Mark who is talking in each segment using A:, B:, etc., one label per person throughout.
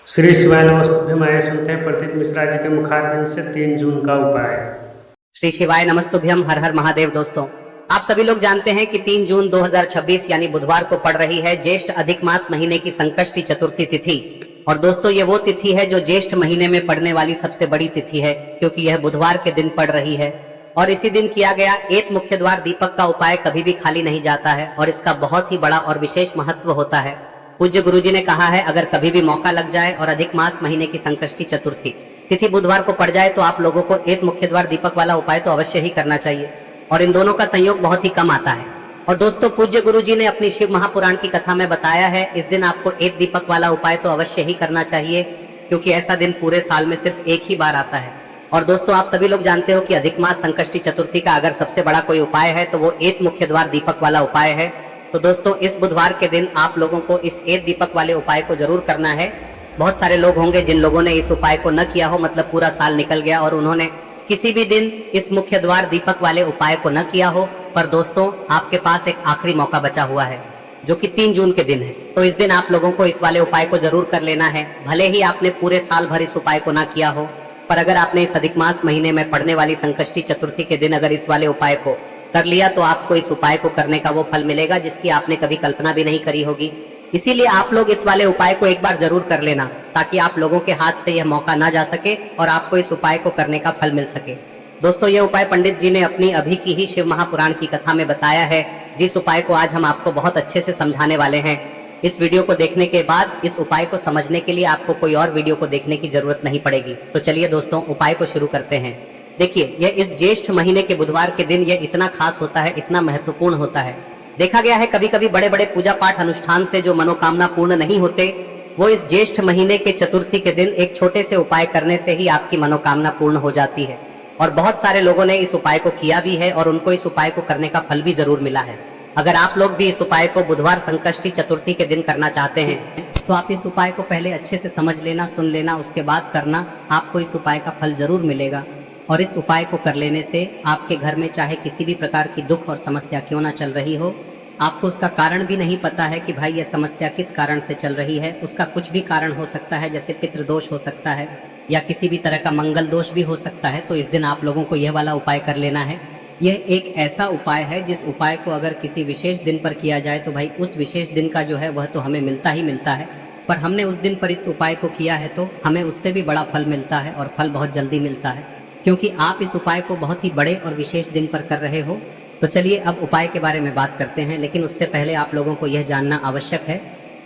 A: श्री शिवाय नमस्तुभ्यम। आइए सुनते हैं प्रदीप मिश्रा जी के मुखारबिंद से 3 जून का उपाय।
B: श्री शिवाय नमस्तुभ्यम। हर हर महादेव। दोस्तों, आप सभी लोग जानते हैं कि 3 जून 2026 यानी बुधवार को पड़ रही है ज्येष्ठ अधिक मास महीने की संकष्टी चतुर्थी तिथि। और दोस्तों, ये वो तिथि है जो ज्येष्ठ महीने में पड़ने वाली सबसे बड़ी तिथि है, क्योंकि यह बुधवार के दिन पड़ रही है। और इसी दिन किया गया एक मुख्य द्वार दीपक का उपाय कभी भी खाली नहीं जाता है और इसका बहुत ही बड़ा और विशेष महत्व होता है। पूज्य गुरुजी ने कहा है, अगर कभी भी मौका लग जाए और अधिक मास महीने की संकष्टी चतुर्थी तिथि बुधवार को पड़ जाए तो आप लोगों को एक मुख्य द्वार दीपक वाला उपाय तो अवश्य ही करना चाहिए। और इन दोनों का संयोग बहुत ही कम आता है। और दोस्तों, पूज्य गुरुजी ने अपनी शिव महापुराण की कथा में बताया है, इस दिन आपको एक दीपक वाला उपाय तो अवश्य ही करना चाहिए, क्योंकि ऐसा दिन पूरे साल में सिर्फ एक ही बार आता है। और दोस्तों, आप सभी लोग जानते हो कि अधिक मास संकष्टी चतुर्थी का अगर सबसे बड़ा कोई उपाय है तो वो एक मुख्य द्वार दीपक वाला उपाय है। तो दोस्तों, इस बुधवार के दिन आप लोगों को इस एक दीपक वाले उपाय को जरूर करना है। बहुत सारे लोग होंगे जिन लोगों ने इस उपाय को न किया हो, मतलब पूरा साल निकल गया और उन्होंने किसी भी दिन इस मुख्य द्वार दीपक वाले उपाय को न किया हो। पर दोस्तों, आपके पास एक आखिरी मौका बचा हुआ है, जो कि 3 जून के दिन है। तो इस दिन आप लोगों को इस वाले उपाय को जरूर कर लेना है। भले ही आपने पूरे साल भर इस उपाय को ना किया हो, पर अगर आपने इस अधिक मास महीने में पड़ने वाली संकष्टी चतुर्थी के दिन अगर इस वाले उपाय को कर लिया तो आपको इस उपाय को करने का वो फल मिलेगा जिसकी आपने कभी कल्पना भी नहीं करी होगी। इसीलिए आप लोग इस वाले उपाय को एक बार जरूर कर लेना, ताकि आप लोगों के हाथ से यह मौका ना जा सके और आपको इस उपाय को करने का फल मिल सके। दोस्तों, यह उपाय पंडित जी ने अपनी अभी की ही शिव महापुराण की कथा में बताया है, जिस उपाय को आज हम आपको बहुत अच्छे से समझाने वाले हैं। इस वीडियो को देखने के बाद इस उपाय को समझने के लिए आपको कोई और वीडियो को देखने की जरूरत नहीं पड़ेगी। तो चलिए दोस्तों, उपाय को शुरू करते हैं। देखिए, यह इस ज्येष्ठ महीने के बुधवार के दिन यह इतना खास होता है, इतना महत्वपूर्ण होता है। देखा गया है कभी कभी बड़े बड़े पूजा पाठ अनुष्ठान से जो मनोकामना पूर्ण नहीं होते, वो इस ज्येष्ठ महीने के चतुर्थी के दिन एक छोटे से उपाय करने से ही आपकी मनोकामना पूर्ण हो जाती है। और बहुत सारे लोगों ने इस उपाय को किया भी है और उनको इस उपाय को करने का फल भी जरूर मिला है। अगर आप लोग भी इस उपाय को बुधवार संकष्टी चतुर्थी के दिन करना चाहते हैं तो आप इस उपाय को पहले अच्छे से समझ लेना, सुन लेना, उसके बाद करना। आपको इस उपाय का फल जरूर मिलेगा। और इस उपाय को कर लेने से आपके घर में चाहे किसी भी प्रकार की दुख और समस्या क्यों ना चल रही हो, आपको उसका कारण भी नहीं पता है कि भाई यह समस्या किस कारण से चल रही है, उसका कुछ भी कारण हो सकता है, जैसे पितृदोष हो सकता है या किसी भी तरह का मंगल दोष भी हो सकता है। तो इस दिन आप लोगों को यह वाला उपाय कर लेना है। यह एक ऐसा उपाय है जिस उपाय को अगर किसी विशेष दिन पर किया जाए तो भाई उस विशेष दिन का जो है वह तो हमें मिलता ही मिलता है। पर हमने उस दिन पर इस उपाय को किया है तो हमें उससे भी बड़ा फल मिलता है, और फल बहुत जल्दी मिलता है, क्योंकि आप इस उपाय को बहुत ही बड़े और विशेष दिन पर कर रहे हो। तो चलिए अब उपाय के बारे में बात करते हैं, लेकिन उससे पहले आप लोगों को यह जानना आवश्यक है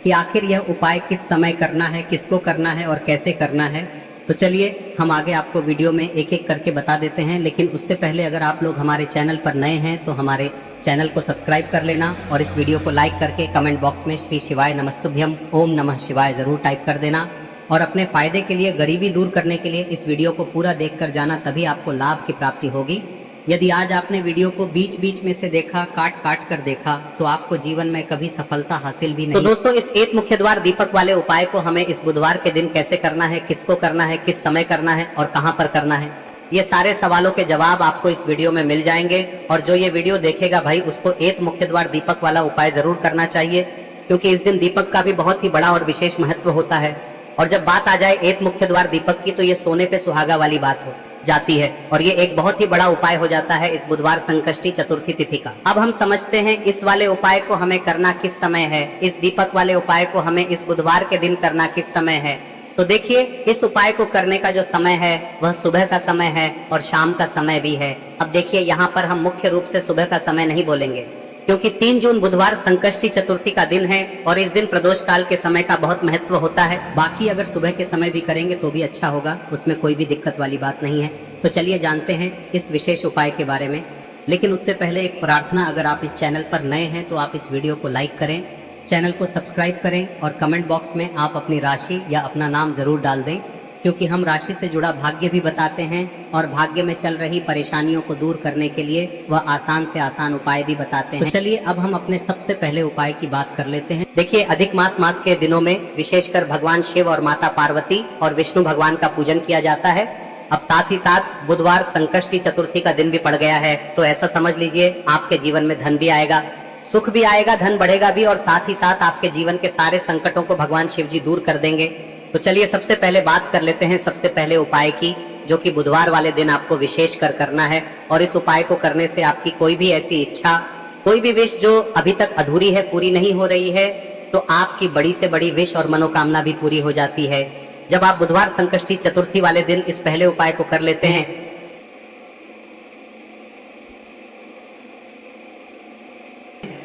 B: कि आखिर यह उपाय किस समय करना है, किसको करना है और कैसे करना है। तो चलिए हम आगे आपको वीडियो में एक एक करके बता देते हैं, लेकिन उससे पहले अगर आप लोग हमारे चैनल पर नए हैं तो हमारे चैनल को सब्सक्राइब कर लेना और इस वीडियो को लाइक करके कमेंट बॉक्स में श्री शिवाय नमस्तुभ्यम ओम नमः शिवाय जरूर टाइप कर देना। और अपने फायदे के लिए, गरीबी दूर करने के लिए इस वीडियो को पूरा देखकर जाना, तभी आपको लाभ की प्राप्ति होगी। यदि आज आपने वीडियो को बीच बीच में से देखा, काट काट कर देखा, तो आपको जीवन में कभी सफलता हासिल भी नहीं। तो दोस्तों, इस एक मुख्य द्वार दीपक वाले उपाय को हमें इस बुधवार के दिन कैसे करना है, किसको करना है, किस समय करना है और कहां पर करना है, ये सारे सवालों के जवाब आपको इस वीडियो में मिल जाएंगे। और जो ये वीडियो देखेगा भाई, उसको एक मुख्य द्वार दीपक वाला उपाय जरूर करना चाहिए, क्योंकि इस दिन दीपक का भी बहुत ही बड़ा और विशेष महत्व होता है। और जब बात आ जाए एक मुख्य द्वार दीपक की, तो ये सोने पे सुहागा वाली बात हो जाती है और ये एक बहुत ही बड़ा उपाय हो जाता है इस बुधवार संकष्टी चतुर्थी तिथि का। अब हम समझते हैं इस वाले उपाय को हमें करना किस समय है, इस दीपक वाले उपाय को हमें इस बुधवार के दिन करना किस समय है। तो देखिए, इस उपाय को करने का जो समय है वह सुबह का समय है और शाम का समय भी है। अब देखिए, यहाँ पर हम मुख्य रूप से सुबह का समय नहीं बोलेंगे, क्योंकि 3 जून बुधवार संकष्टी चतुर्थी का दिन है और इस दिन प्रदोष काल के समय का बहुत महत्व होता है। बाकी अगर सुबह के समय भी करेंगे तो भी अच्छा होगा, उसमें कोई भी दिक्कत वाली बात नहीं है। तो चलिए जानते हैं इस विशेष उपाय के बारे में। लेकिन उससे पहले एक प्रार्थना, अगर आप इस चैनल पर नए हैं तो आप इस वीडियो को लाइक करें, चैनल को सब्सक्राइब करें और कमेंट बॉक्स में आप अपनी राशि या अपना नाम जरूर डाल दें, क्योंकि हम राशि से जुड़ा भाग्य भी बताते हैं और भाग्य में चल रही परेशानियों को दूर करने के लिए वह आसान से आसान उपाय भी बताते हैं। तो चलिए अब हम अपने सबसे पहले उपाय की बात कर लेते हैं। देखिए, अधिक मास के दिनों में विशेषकर भगवान शिव और माता पार्वती और विष्णु भगवान का पूजन किया जाता है। अब साथ ही साथ बुधवार संकष्टी चतुर्थी का दिन भी पड़ गया है, तो ऐसा समझ लीजिए आपके जीवन में धन भी आएगा, सुख भी आएगा, धन बढ़ेगा भी, और साथ ही साथ आपके जीवन के सारे संकटों को भगवान शिव जी दूर कर देंगे। तो चलिए सबसे पहले बात कर लेते हैं सबसे पहले उपाय की, जो कि बुधवार वाले दिन आपको विशेष कर करना है। और इस उपाय को करने से आपकी कोई भी ऐसी इच्छा, कोई भी विश जो अभी तक अधूरी है, पूरी नहीं हो रही है, तो आपकी बड़ी से बड़ी विश और मनोकामना भी पूरी हो जाती है जब आप बुधवार संकष्टी चतुर्थी वाले दिन इस पहले उपाय को कर लेते हैं।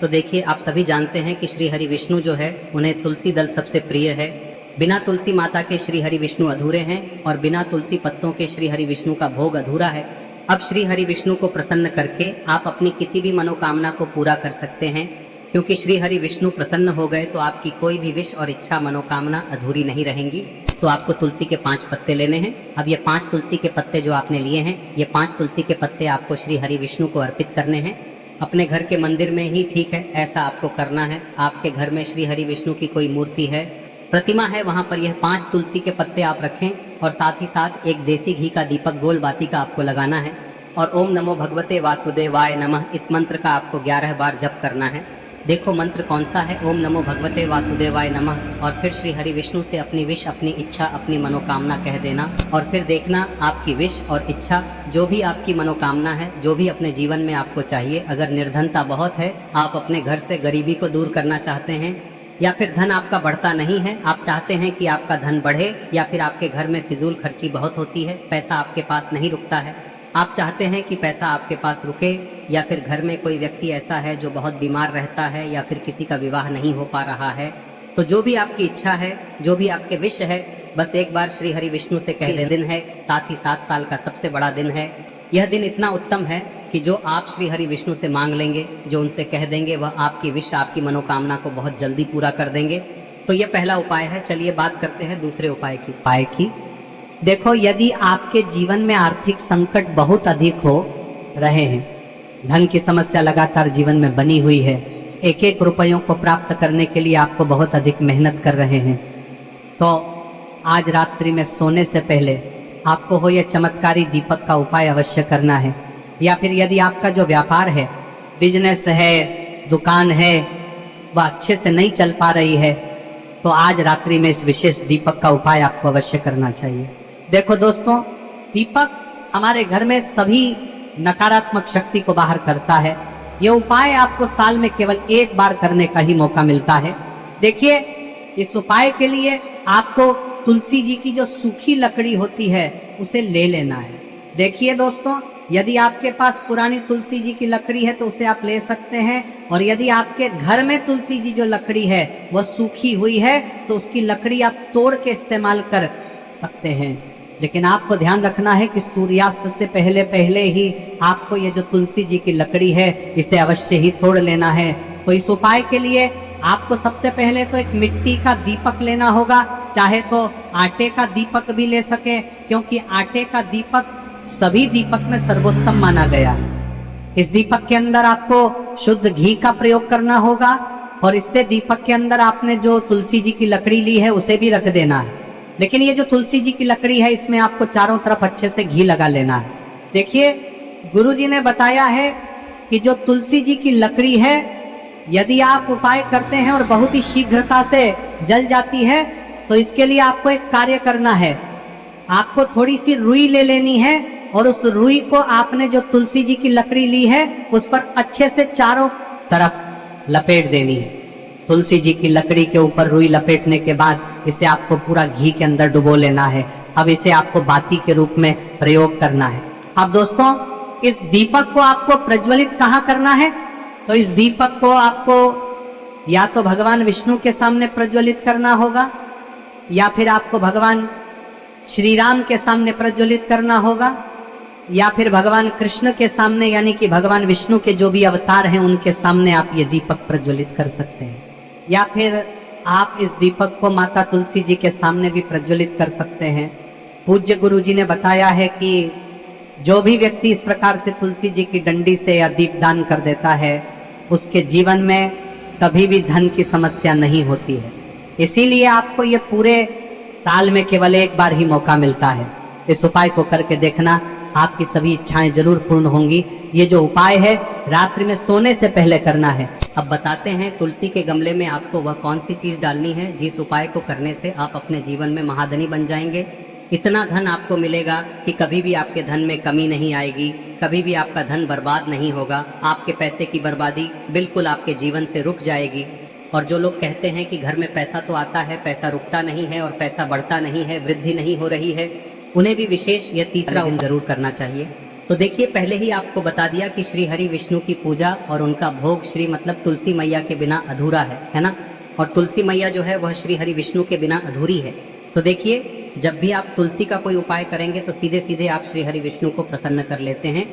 B: तो देखिए, आप सभी जानते हैं कि श्री हरि विष्णु जो है उन्हें तुलसी दल सबसे प्रिय है। बिना तुलसी माता के श्री हरि विष्णु अधूरे हैं और बिना तुलसी पत्तों के श्री हरि विष्णु का भोग अधूरा है। अब श्री हरि विष्णु को प्रसन्न करके आप अपनी किसी भी मनोकामना को पूरा कर सकते हैं, क्योंकि श्री हरि विष्णु प्रसन्न हो गए तो आपकी कोई भी विश और इच्छा मनोकामना अधूरी नहीं रहेंगी। तो आपको तुलसी के 5 पत्ते लेने हैं। अब ये 5 तुलसी के पत्ते जो आपने लिए हैं, ये 5 तुलसी के पत्ते आपको श्री हरि विष्णु को अर्पित करने हैं। अपने घर के मंदिर में ही ठीक है, ऐसा आपको करना है। आपके घर में श्री हरि विष्णु की कोई मूर्ति है, प्रतिमा है, वहां पर यह 5 तुलसी के पत्ते आप रखें और साथ ही साथ एक देसी घी का दीपक गोल बाती का आपको लगाना है। और ओम नमो भगवते वासुदेवाय नमः इस मंत्र का आपको 11 बार जप करना है। देखो मंत्र कौन सा है, ओम नमो भगवते वासुदेवाय नमः। और फिर श्री हरि विष्णु से अपनी विश, अपनी इच्छा, अपनी मनोकामना कह देना और फिर देखना आपकी विश और इच्छा, जो भी आपकी मनोकामना है, जो भी अपने जीवन में आपको चाहिए। अगर निर्धनता बहुत है, आप अपने घर से गरीबी को दूर करना चाहते हैं, या फिर धन आपका बढ़ता नहीं है, आप चाहते हैं कि आपका धन बढ़े, या फिर आपके घर में फिजूल खर्ची बहुत होती है, पैसा आपके पास नहीं रुकता है, आप चाहते हैं कि पैसा आपके पास रुके, या फिर घर में कोई व्यक्ति ऐसा है जो बहुत बीमार रहता है, या फिर किसी का विवाह नहीं हो पा रहा है, तो जो भी आपकी इच्छा है, जो भी आपके विश है, बस एक बार श्री हरि विष्णु से कह दें। दिन है, साथ ही 7 साल का सबसे बड़ा दिन है। यह दिन इतना उत्तम है कि जो आप श्री हरि विष्णु से मांग लेंगे, जो उनसे कह देंगे, वह आपकी विश, आपकी मनोकामना को बहुत जल्दी पूरा कर देंगे। तो यह पहला उपाय है। चलिए बात करते हैं दूसरे उपाय की। देखो, यदि आपके जीवन में आर्थिक संकट बहुत अधिक हो रहे हैं, धन की समस्या लगातार जीवन में बनी हुई है, एक एक रुपयों को प्राप्त करने के लिए आपको बहुत अधिक मेहनत कर रहे हैं, तो आज रात्रि में सोने से पहले आपको हो यह चमत्कारी दीपक का उपाय अवश्य करना है। या फिर यदि आपका जो व्यापार है, बिजनेस है, दुकान है, वह अच्छे से नहीं चल पा रही है, तो आज रात्रि में इस विशेष दीपक का उपाय आपको अवश्य करना चाहिए। देखो दोस्तों, दीपक हमारे घर में सभी नकारात्मक शक्ति को बाहर करता है। यह उपाय आपको साल में केवल एक बार करने का ही मौका मिलता है। देखिए, इस उपाय के लिए आपको तुलसी जी की जो सूखी लकड़ी होती है उसे ले लेना है। देखिए दोस्तों, यदि आपके पास पुरानी तुलसी जी की लकड़ी है तो उसे आप ले सकते हैं, और यदि आपके घर में तुलसी जी जो लकड़ी है वह सूखी हुई है तो उसकी लकड़ी आप तोड़ के इस्तेमाल कर सकते हैं। लेकिन आपको ध्यान रखना है कि सूर्यास्त से पहले पहले ही आपको ये जो तुलसी जी की लकड़ी है इसे अवश्य ही तोड़ लेना है। तो इस उपाय के लिए आपको सबसे पहले तो एक मिट्टी का दीपक लेना होगा, चाहे तो आटे का दीपक भी ले सके, क्योंकि आटे का दीपक सभी दीपक में सर्वोत्तम माना गया है। इस दीपक के अंदर आपको शुद्ध घी का प्रयोग करना होगा, और इससे दीपक के अंदर आपने जो तुलसी जी की लकड़ी ली है उसे भी रख देना है। लेकिन ये जो तुलसी जी की लकड़ी है, इसमें आपको चारों तरफ अच्छे से घी लगा लेना है। देखिए, गुरु जी ने बताया है कि जो तुलसी जी की लकड़ी है, यदि आप उपाय करते हैं और बहुत ही शीघ्रता से जल जाती है, तो इसके लिए आपको एक कार्य करना है। आपको थोड़ी सी रुई ले लेनी है, और उस रुई को आपने जो तुलसी जी की लकड़ी ली है उस पर अच्छे से चारों तरफ लपेट देनी है। तुलसी जी की लकड़ी के ऊपर रुई लपेटने के बाद इसे आपको पूरा घी के अंदर डुबो लेना है। अब इसे आपको बाती के रूप में प्रयोग करना है। अब दोस्तों, इस दीपक को आपको प्रज्वलित कहाँ करना है? तो इस दीपक को आपको या तो भगवान विष्णु के सामने प्रज्वलित करना होगा, या फिर आपको भगवान श्री राम के सामने प्रज्वलित करना होगा, या फिर भगवान कृष्ण के सामने, यानी कि भगवान विष्णु के जो भी अवतार हैं उनके सामने आप ये दीपक प्रज्वलित कर सकते हैं। या फिर आप इस दीपक को माता तुलसी जी के सामने भी प्रज्वलित कर सकते हैं। पूज्य गुरु जी ने बताया है कि जो भी व्यक्ति इस प्रकार से तुलसी जी की डंडी से या दीपदान कर देता है, उसके जीवन में कभी भी धन की समस्या नहीं होती है। इसीलिए आपको ये पूरे साल में केवल एक बार ही मौका मिलता है। इस उपाय को करके देखना, आपकी सभी इच्छाएं जरूर पूर्ण होंगी। ये जो उपाय है रात्रि में सोने से पहले करना है। अब बताते हैं तुलसी के गमले में आपको वह कौन सी चीज डालनी है जिस उपाय को करने से आप अपने जीवन में महाधनी बन जाएंगे। इतना धन आपको मिलेगा कि कभी भी आपके धन में कमी नहीं आएगी, कभी भी आपका धन बर्बाद नहीं होगा। आपके पैसे की बर्बादी बिल्कुल आपके जीवन से रुक जाएगी। और जो लोग कहते हैं कि घर में पैसा तो आता है, पैसा रुकता नहीं है और पैसा बढ़ता नहीं है, वृद्धि नहीं हो रही है, उन्हें भी विशेष यह तीसरा दिन जरूर करना चाहिए। तो देखिए, पहले ही आपको बता दिया कि श्री हरि विष्णु की पूजा और उनका भोग श्री मतलब तुलसी मैया के बिना अधूरा है ना। और तुलसी मैया जो है वह श्री हरि विष्णु के बिना अधूरी है। तो देखिए, जब भी आप तुलसी का कोई उपाय करेंगे तो सीधे सीधे आप श्री हरि विष्णु को प्रसन्न कर लेते हैं।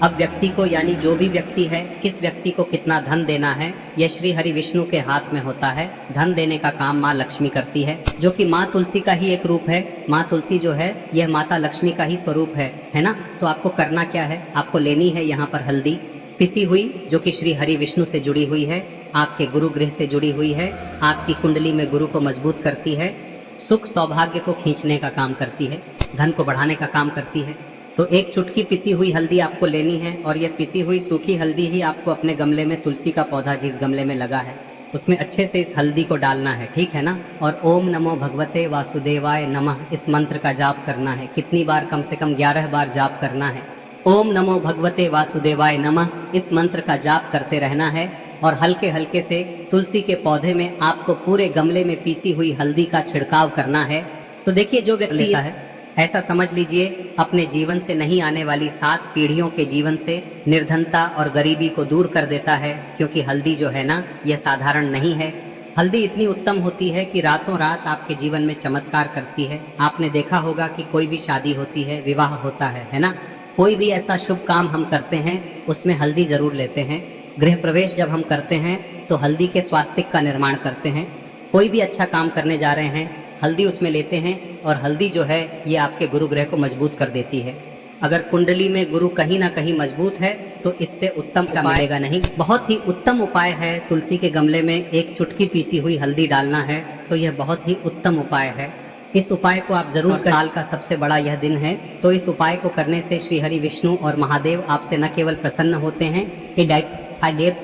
B: अब व्यक्ति को, यानी जो भी व्यक्ति है, किस व्यक्ति को कितना धन देना है, यह श्री हरि विष्णु के हाथ में होता है। धन देने का काम माँ लक्ष्मी करती है, जो कि माँ तुलसी का ही एक रूप है। माँ तुलसी जो है यह माता लक्ष्मी का ही स्वरूप है ना। तो आपको करना क्या है, आपको लेनी है यहाँ पर हल्दी पिसी हुई, जो कि श्री हरि विष्णु से जुड़ी हुई है, आपके गुरु गृह से जुड़ी हुई है, आपकी कुंडली में गुरु को मजबूत करती है, सुख सौभाग्य को खींचने का काम करती है, धन को बढ़ाने का काम करती है। तो एक चुटकी पिसी हुई हल्दी आपको लेनी है और यह पिसी हुई सूखी हल्दी ही आपको अपने गमले में, तुलसी का पौधा जिस गमले में लगा है उसमें अच्छे से इस हल्दी को डालना है, ठीक है ना। और ओम नमो भगवते वासुदेवाय नमः इस मंत्र का जाप करना है। कितनी बार? कम से कम 11 बार जाप करना है। ओम नमो भगवते वासुदेवाय नमः इस मंत्र का जाप करते रहना है। और हल्के हल्के से तुलसी के पौधे में आपको पूरे गमले में पीसी हुई हल्दी का छिड़काव करना है। तो देखिए, जो व्यक्ति लेता है, ऐसा समझ लीजिए अपने जीवन से नहीं आने वाली 7 पीढ़ियों के जीवन से निर्धनता और गरीबी को दूर कर देता है। क्योंकि हल्दी जो है ना, यह साधारण नहीं है। हल्दी इतनी उत्तम होती है कि रातों रात आपके जीवन में चमत्कार करती है। आपने देखा होगा कि कोई भी शादी होती है, विवाह होता है ना, कोई भी ऐसा शुभ काम हम करते हैं उसमें हल्दी जरूर लेते हैं। गृह प्रवेश जब हम करते हैं तो हल्दी के स्वास्तिक का निर्माण करते हैं। कोई भी अच्छा काम करने जा रहे हैं, हल्दी उसमें लेते हैं। और हल्दी जो है ये आपके गुरु ग्रह को मजबूत कर देती है। अगर कुंडली में गुरु कहीं ना कहीं मजबूत है तो इससे उत्तम का मिलेगा नहीं। बहुत ही उत्तम उपाय है तुलसी के गमले में एक चुटकी पीसी हुई हल्दी डालना है। तो यह बहुत ही उत्तम उपाय है। इस उपाय को आप जरूर, साल का सबसे बड़ा यह दिन है, तो इस उपाय को करने से श्री हरि विष्णु और महादेव आपसे न केवल प्रसन्न होते हैं,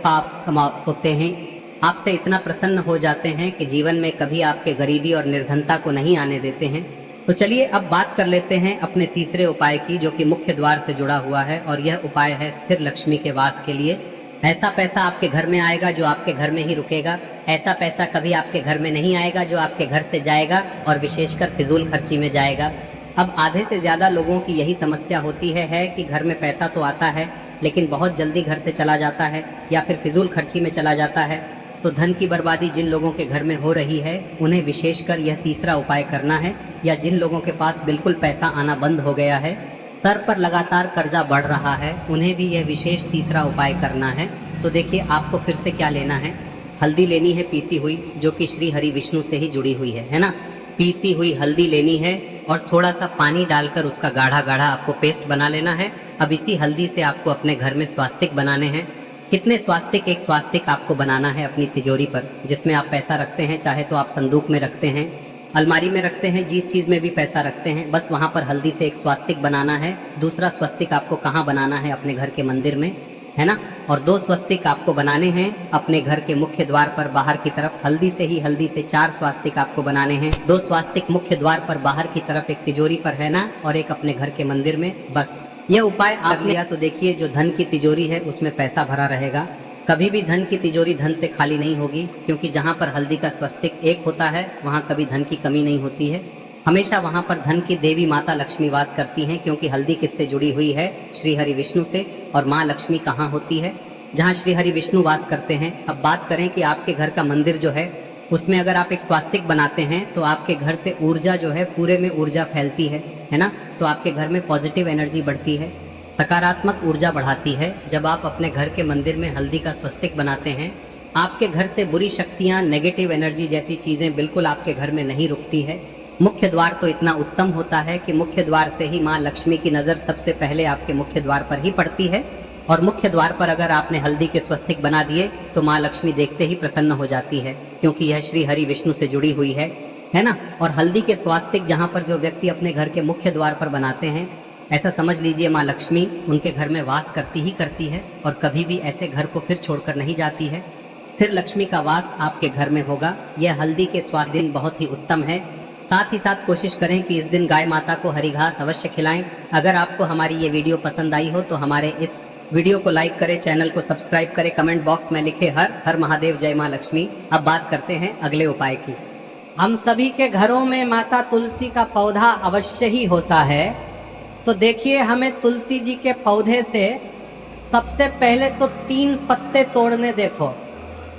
B: पाप होते हैं, आपसे इतना प्रसन्न हो जाते हैं कि जीवन में कभी आपके गरीबी और निर्धनता को नहीं आने देते हैं। तो चलिए अब बात कर लेते हैं अपने तीसरे उपाय की, जो कि मुख्य द्वार से जुड़ा हुआ है। और यह उपाय है स्थिर लक्ष्मी के वास के लिए। ऐसा पैसा आपके घर में आएगा जो आपके घर में ही रुकेगा। ऐसा पैसा कभी आपके घर में नहीं आएगा जो आपके घर से जाएगा और विशेषकर फिजूल खर्ची में जाएगा। अब आधे से ज्यादा लोगों की यही समस्या होती है कि घर में पैसा तो आता है लेकिन बहुत जल्दी घर से चला जाता है या फिर फिजूल खर्ची में चला जाता है। तो धन की बर्बादी जिन लोगों के घर में हो रही है उन्हें विशेषकर यह तीसरा उपाय करना है। या जिन लोगों के पास बिल्कुल पैसा आना बंद हो गया है, सर पर लगातार कर्जा बढ़ रहा है, उन्हें भी यह विशेष तीसरा उपाय करना है। तो देखिए, आपको फिर से क्या लेना है, हल्दी लेनी है पीसी हुई, जो कि श्री हरि विष्णु से ही जुड़ी हुई है ना। पीसी हुई हल्दी लेनी है और थोड़ा सा पानी डालकर उसका गाढ़ा गाढ़ा आपको पेस्ट बना लेना है। अब इसी हल्दी से आपको अपने घर में स्वास्तिक बनाने हैं। कितने स्वास्तिक? एक स्वास्तिक आपको बनाना है अपनी तिजोरी पर, जिसमें आप पैसा रखते हैं। चाहे तो आप संदूक में रखते हैं, अलमारी में रखते हैं, जिस चीज में भी पैसा रखते हैं, बस वहां पर हल्दी से एक स्वास्तिक बनाना है। दूसरा स्वस्तिक आपको कहाँ बनाना है? अपने घर के मंदिर में, है ना। और 2 स्वस्तिक आपको बनाने हैं अपने घर के मुख्य द्वार पर बाहर की तरफ। हल्दी से 4 स्वास्तिक आपको बनाने हैं। 2 स्वास्तिक मुख्य द्वार पर बाहर की तरफ, एक तिजोरी पर, है ना, और एक अपने घर के मंदिर में। बस यह उपाय आप लिया तो देखिए, जो धन की तिजोरी है उसमें पैसा भरा रहेगा। कभी भी धन की तिजोरी धन से खाली नहीं होगी, क्योंकि जहाँ पर हल्दी का स्वस्तिक एक होता है वहाँ कभी धन की कमी नहीं होती है। हमेशा वहाँ पर धन की देवी माता लक्ष्मी वास करती हैं, क्योंकि हल्दी किससे जुड़ी हुई है? श्री हरि विष्णु से। और माँ लक्ष्मी कहाँ होती है? जहाँ श्री हरि विष्णु वास करते हैं। अब बात करें कि आपके घर का मंदिर जो है उसमें अगर आप एक स्वास्तिक बनाते हैं तो आपके घर से ऊर्जा जो है, पूरे में ऊर्जा फैलती है ना। तो आपके घर में पॉजिटिव एनर्जी बढ़ती है, सकारात्मक ऊर्जा बढ़ाती है। जब आप अपने घर के मंदिर में हल्दी का स्वस्तिक बनाते हैं, आपके घर से बुरी शक्तियाँ, नेगेटिव एनर्जी जैसी चीज़ें बिल्कुल आपके घर में नहीं रुकती है। मुख्य द्वार तो इतना उत्तम होता है कि मुख्य द्वार से ही माँ लक्ष्मी की नज़र सबसे पहले आपके मुख्य द्वार पर ही पड़ती है। और मुख्य द्वार पर अगर आपने हल्दी के स्वस्तिक बना दिए तो माँ लक्ष्मी देखते ही प्रसन्न हो जाती है, क्योंकि यह श्री हरि विष्णु से जुड़ी हुई है ना। और हल्दी के स्वास्तिक जहाँ पर जो व्यक्ति अपने घर के मुख्य द्वार पर बनाते हैं, ऐसा समझ लीजिए माँ लक्ष्मी उनके घर में वास करती है और कभी भी ऐसे घर को फिर छोड़कर नहीं जाती है। स्थिर लक्ष्मी का वास आपके घर में होगा। यह हल्दी के स्वास्थ्य दिन बहुत ही उत्तम है। साथ ही साथ कोशिश करें कि इस दिन गाय माता को हरी घास अवश्य खिलाएं। अगर आपको हमारी ये वीडियो पसंद आई हो तो हमारे इस वीडियो को लाइक करें, चैनल को सब्सक्राइब करें, कमेंट बॉक्स में लिखे हर हर महादेव जय माँ लक्ष्मी। अब बात करते हैं अगले उपाय की।
C: हम सभी के घरों में माता तुलसी का पौधा अवश्य ही होता है। तो देखिए, हमें तुलसी जी के पौधे से सबसे पहले तो 3 पत्ते तोड़ने। देखो,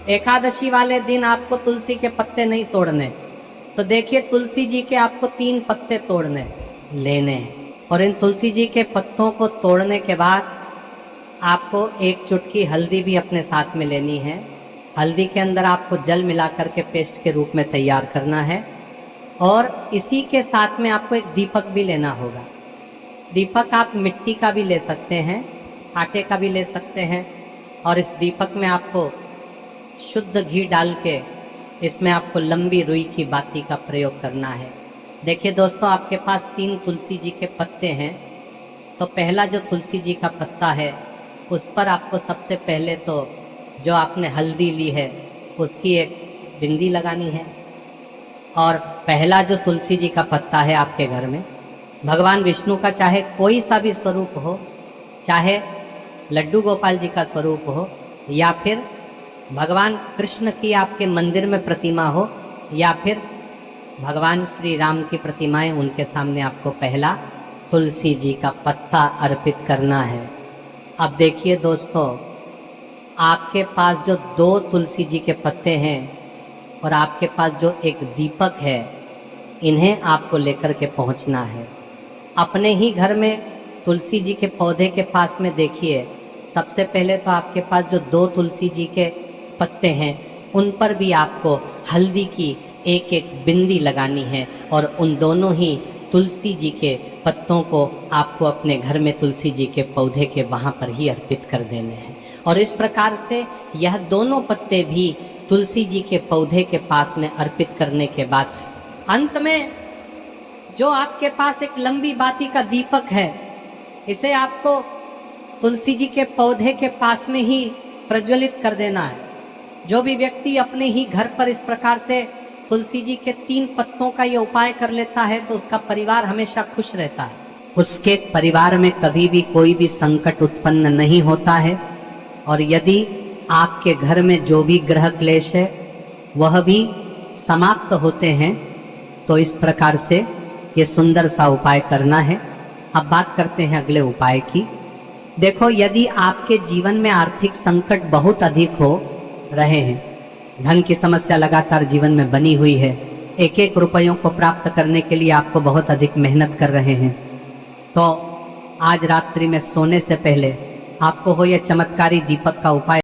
C: एकादशी वाले दिन आपको तुलसी के पत्ते नहीं तोड़ने। तो देखिए, तुलसी जी के आपको 3 पत्ते तोड़ने लेने हैं। और इन तुलसी जी के पत्तों को तोड़ने के बाद आपको 1 चुटकी हल्दी भी अपने साथ में लेनी है। हल्दी के अंदर आपको जल मिलाकर के पेस्ट के रूप में तैयार करना है। और इसी के साथ में आपको एक दीपक भी लेना होगा। दीपक आप मिट्टी का भी ले सकते हैं, आटे का भी ले सकते हैं। और इस दीपक में आपको शुद्ध घी डाल के इसमें आपको लंबी रुई की बाती का प्रयोग करना है। देखिए दोस्तों, आपके पास 3 तुलसी जी के पत्ते हैं। तो पहला जो तुलसी जी का पत्ता है उस पर आपको सबसे पहले तो जो आपने हल्दी ली है उसकी एक बिंदी लगानी है। और पहला जो तुलसी जी का पत्ता है आपके घर में, भगवान विष्णु का चाहे कोई सा भी स्वरूप हो, चाहे लड्डू गोपाल जी का स्वरूप हो, या फिर भगवान कृष्ण की आपके मंदिर में प्रतिमा हो, या फिर भगवान श्री राम की प्रतिमाएं, उनके सामने आपको पहला तुलसी जी का पत्ता अर्पित करना है। अब देखिए दोस्तों, आपके पास जो 2 तुलसी जी के पत्ते हैं और आपके पास जो एक दीपक है, इन्हें आपको लेकर के पहुंचना है। अपने ही घर में तुलसी जी के पौधे के पास में देखिए, सबसे पहले तो आपके पास जो 2 तुलसी जी के पत्ते हैं उन पर भी आपको हल्दी की एक बिंदी लगानी है। और उन दोनों ही तुलसी जी के पत्तों को आपको अपने घर में तुलसी जी के पौधे के वहाँ पर ही अर्पित कर देने हैं। और इस प्रकार से यह दोनों पत्ते भी तुलसी जी के पौधे के पास में अर्पित करने के बाद अंत में जो आपके पास एक लंबी बाती का दीपक है, इसे आपको तुलसी जी के पौधे के पास में ही प्रज्वलित कर देना है। जो भी व्यक्ति अपने ही घर पर इस प्रकार से तुलसी जी के 3 पत्तों का ये उपाय कर लेता है तो उसका परिवार हमेशा खुश रहता है।
B: उसके परिवार में कभी भी कोई भी संकट उत्पन्न नहीं होता है। और यदि आपके घर में जो भी ग्रह क्लेश है वह भी समाप्त होते हैं। तो इस प्रकार से ये सुंदर सा उपाय करना है। अब बात करते हैं अगले उपाय की। देखो, यदि आपके जीवन में आर्थिक संकट बहुत अधिक हो रहे हैं, धन की समस्या लगातार जीवन में बनी हुई है, एक रुपयों को प्राप्त करने के लिए आपको बहुत अधिक मेहनत कर रहे हैं, तो आज रात्रि में सोने से पहले आपको हो यह चमत्कारी दीपक का उपाय